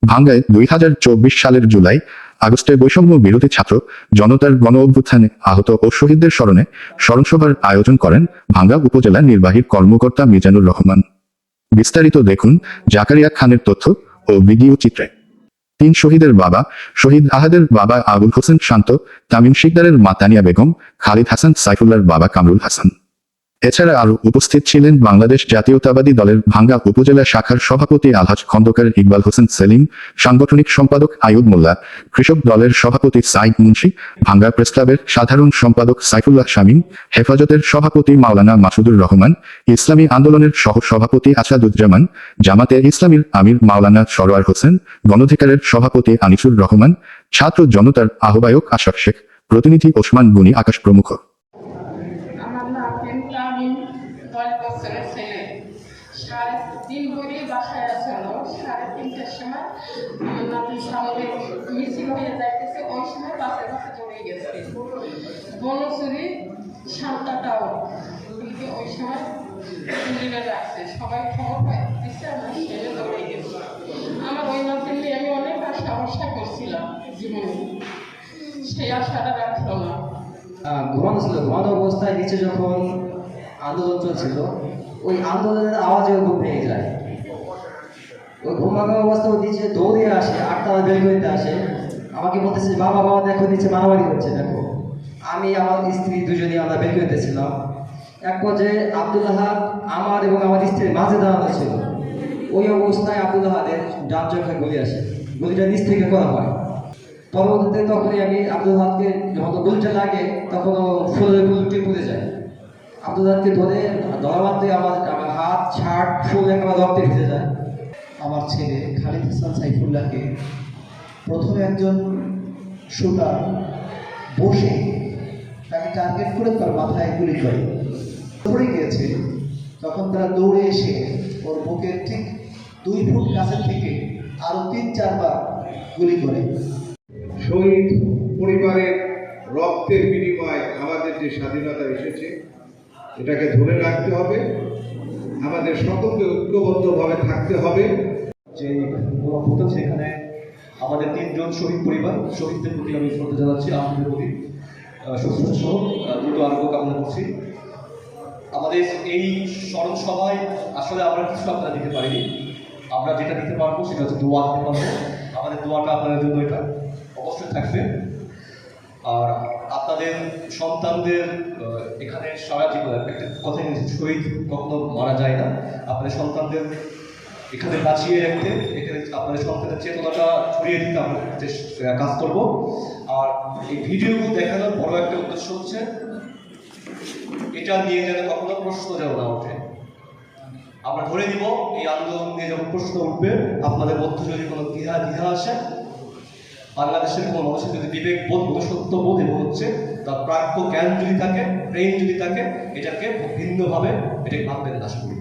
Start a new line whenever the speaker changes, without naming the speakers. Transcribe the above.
ভাঙ্গায় 2024 সালের জুলাই আগস্টে বৈষম্য বিরোধী ছাত্র জনতার গণ অভ্যুত্থানে আহত ও শহীদদের স্মরণে স্মরণসভার আয়োজন করেন ভাঙ্গা উপজেলা নির্বাহী কর্মকর্তা মিজানুর রহমান। বিস্তারিত দেখুন জাকারিয়া খানের তথ্য ও ভিডিও চিত্রে। 3 শহীদের বাবা শহীদ আহাদের বাবা আবুল হোসেন শান্ত, তামিম শিকদারের মা তানিয়া বেগম, খালিদ হাসান সাইফুল্লাহর বাবা কামরুল হাসান। এছাড়া আরও উপস্থিত ছিলেন বাংলাদেশ জাতীয়তাবাদী দলের ভাঙ্গা উপজেলা শাখার সভাপতি আলহাজ খন্দকার ইকবাল হোসেন সেলিম, সাংগঠনিক সম্পাদক আইয়ুব মোল্লা, কৃষক দলের সভাপতি সাইদ মুন্সি, ভাঙ্গা প্রেসক্লাবের সাধারণ সম্পাদক সাইফুল্লাহ শামীম, হেফাজতের সভাপতি মাওলানা মাসুদুর রহমান, ইসলামী আন্দোলনের সহ সভাপতি আসাদুজ্জামান, জামাতে ইসলামীর আমির মাওলানা সরোয়ার হোসেন, গণধিকারের সভাপতি আনিসুর রহমান, ছাত্র জনতার আহ্বায়ক আশরাফ শেখ, প্রতিনিধি ওসমান গনি আকাশ প্রমুখ।
আমি 10 বছরের ছেলে, 3:30 করে বাসায় আসলো। 3:30টার সময় আমার নাতির সামনে মিছিল হয়ে যাইতেছে, ওই সময় বাসে বাসে চলে গেছে বনচুরি শান্তাটাও, কিন্তু ওই সময় পুলিশে রাখছে, সবাই খবর পাইছে, আমার ছেলে দৌড়ে গেছে। আমার ওই নাতির নিয়ে আমি অনেক আশা ভরসা করছিলাম জীবনে, সেই আশাটা রাখলো না।
ঘুমানো ছিল, ঘুমানো অবস্থায় নিচে যখন আন্দোলন চলছিল, ওই আন্দোলনের আওয়াজে ঘুম ভেঙে যায়। ওই ঘুমানো অবস্থায় নিচে দৌড়ে আসে, 8তলা বেলকনিতে আসে, আমাকে বলতেছে বাবা বাবা দেখো নিচে মারামারি হচ্ছে দেখো। আমি আমার স্ত্রী দুজনেই আমরা বেলকনিতে ছিলাম। এক পর্যায়ে আব্দুল্লাহ আমার এবং আমার স্ত্রীর মাঝে দাঁড়ানো ছিল। ওই অবস্থায় আব্দুল্লাহের ডান চোখে গুলি আসে, গুলিটা নিচ থেকে করা হয়। পরবর্তীতে তখনই আমি আব্দুল্লাহকে যখন গুলিটা লাগে তখন ফুলের গুলিটি পুড়ে যায়। আব্দুল্লাহকে ধরা মাত্রে আমার হাত শার্ট ফুল একেবারে রক্তে ভিজে যায়।
আমার ছেলে খালিদ হাসান সাইফুল্লাহকে প্রথমে একজন শুটার বসে তাকে টার্গেট করে তার মাথায় গুলি করে পড়ে গিয়েছে। তখন তারা দৌড়ে এসে ওর বুকের ঠিক 2 ফুট কাছের থেকে আরও 3-4 বার গুলি করে।
শহীদ পরিবারের রক্তের বিনিময়ে আমাদের যে স্বাধীনতা এসেছে, এটাকে ধরে রাখতে হবে, আমাদের সকলকে ঐক্যবদ্ধভাবে থাকতে হবে।
যে অভ্যুত্থান, সেখানে আমাদের 3 জন শহীদ পরিবার, শহীদদের প্রতি আমি শ্রদ্ধা জানাচ্ছি, আমাদের প্রতি সুস্থ সহ দ্রুত আরোগ্য কামনা করছি। আমাদের এই স্মরণ সভায় আসলে আমরা কিছু আপনারা দিতে পারিনি, আমরা যেটা দিতে পারবো সেটা হচ্ছে দোয়া দিতে পারবো। আমাদের দোয়াটা আপনাদের জন্য এটা অবশ্যই থাকবে। আর আপনাদের সন্তানদের এখানে সারা জীবন একটা কথা, শহীদ কখনো মারা যায় না। আপনাদের সন্তানদের এখানে বাঁচিয়ে রাখতে, এখানে আপনাদের সন্তানের চেতনাটা ছড়িয়ে দিতে আমরা কাজ করব। আর এই ভিডিওগুলো দেখানোর বড় একটা উদ্দেশ্য হচ্ছে এটা নিয়ে যেন কখনো প্রশ্ন যেন না ওঠে। আমরা ধরে দিব এই আন্দোলন নিয়ে যখন প্রশ্ন উঠবে, আপনাদের মধ্যে যদি কোনো দ্বিধা আসে, বাংলাদেশের কোনো মানুষের যদি বিবেক বোধ, মনুষ্যত্ব বোধ এবং হচ্ছে তার প্রাপ্য জ্ঞান যদি থাকে, ব্রেইন যদি থাকে, এটাকে ভিন্নভাবে এটাকে ভাববেন আশা করি।